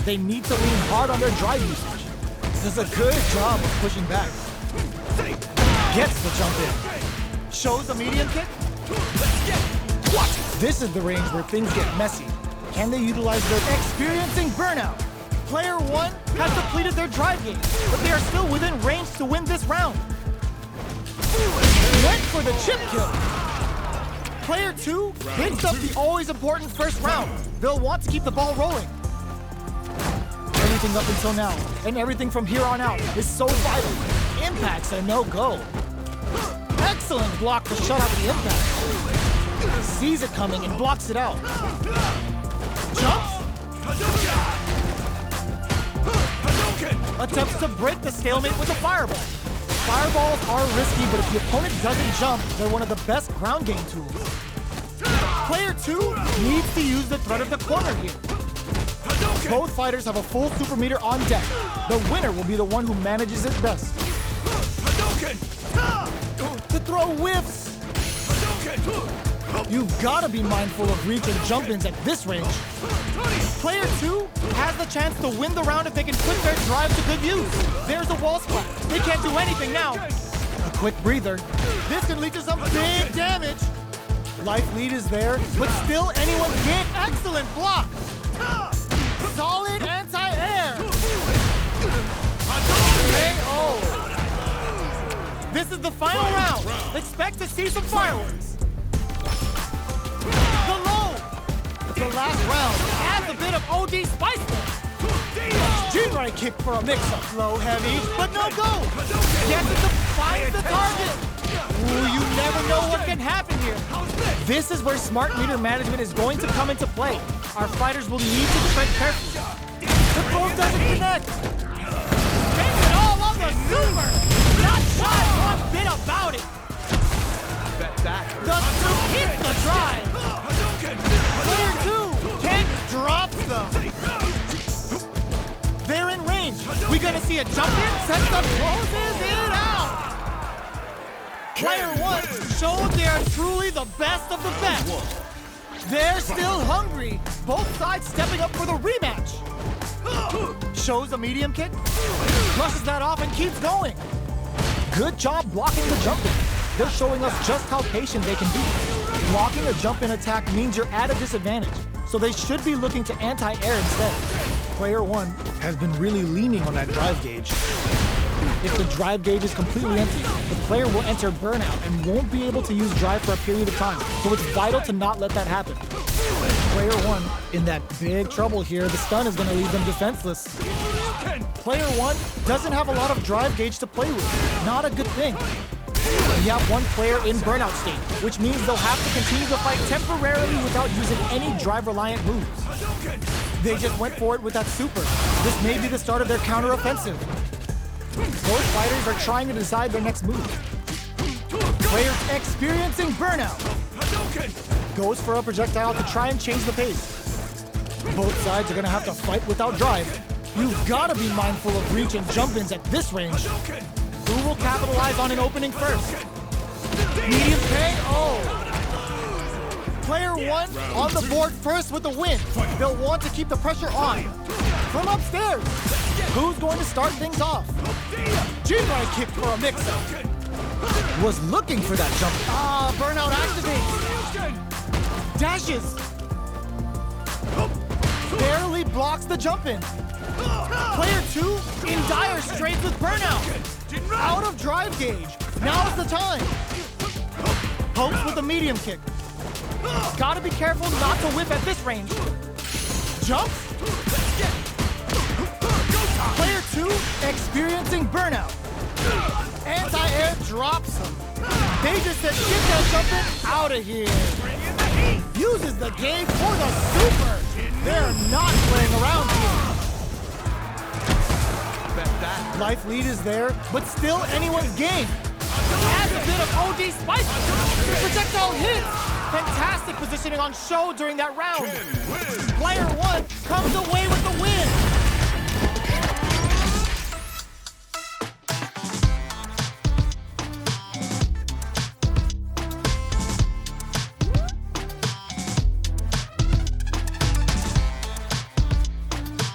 they need to lean hard on their drive usage. Does a good job of pushing back. Gets the jump in. Shows a medium kick. What? This is the range where things get messy. Can they utilize their experiencing burnout? Player 1 has depleted their drive gauge, but they are still within range to win this round. Went for the chip kill. Player 2 picks up the always important first round. They'll want to keep the ball rolling. Everything up until now, and everything from here on out, is so vital. Impact's a no-go. Excellent block to shut out the impact. Sees it coming and blocks it out. Jumps. Attempts to break the stalemate with a fireball. Fireballs are risky, but if the opponent doesn't jump, they're one of the best ground game tools. Player 2 needs to use the threat of the corner here. Both fighters have a full super meter on deck. The winner will be the one who manages it best. The throw whiffs. You've got to be mindful of reach and jump-ins at this range. Player 2 has the chance to win the round if they can put their drive to good use. There's a wall splat. They can't do anything now. A quick breather. This can lead to some big damage. Life lead is there, but still anyone can't. Excellent block. Solid anti-air. KO. This is the final round. Expect to see some fireworks. The low. The last round adds a bit of OD spice there. G-right kick for a mix-up. Low, heavy, but no go. Gets it to find the target. Ooh, you never know what can happen here. This is where smart meter management is going to come into play. Our fighters will need to tread carefully. The throw doesn't connect. Takes it all on the super. Not shy one bit about it. The soup hits the drive. Player 2 can't drop them. They're in range. We gonna see a jump in, sets up, closes it out. Player 1 showed they are truly the best of the best. They're still hungry. Both sides stepping up for the rematch. Shows a medium kick, brushes that off and keeps going. Good job blocking the jump in. They're showing us just how patient they can be. Blocking a jump-in attack means you're at a disadvantage, so they should be looking to anti-air instead. Player 1 has been really leaning on that drive gauge. If the drive gauge is completely empty, the player will enter burnout and won't be able to use drive for a period of time, so it's vital to not let that happen. Player 1 in that big trouble here. The stun is going to leave them defenseless. Player 1 doesn't have a lot of drive gauge to play with. Not a good thing. You have one player in burnout state, which means they'll have to continue to fight temporarily without using any drive-reliant moves. They just went for it with that super. This may be the start of their counter-offensive. Both fighters are trying to decide their next move. Players experiencing burnout. Goes for a projectile to try and change the pace. Both sides are going to have to fight without drive. You've got to be mindful of reach and jump-ins at this range. Who will capitalize on an opening first? Medium KO. Player 1 on the board first with the win. They'll want to keep the pressure on. From upstairs, who's going to start things off? G-right kick for a mix-up. Was looking for that jump. Burnout activates. Dashes. Barely blocks the jump-in. Player 2 in dire straits with burnout. Out of drive gauge. Now's the time. Pokes with a medium kick. Gotta be careful not to whip at this range. Jumps. Player 2 experiencing burnout. Anti-air drops him. They just said get that jumping out of here. Uses the game for the super. They're not playing around here. Life lead is there, but still anyone's game. Adds a bit of OD spice. Projectile hits. Fantastic positioning on show during that round. Player 1 comes away with the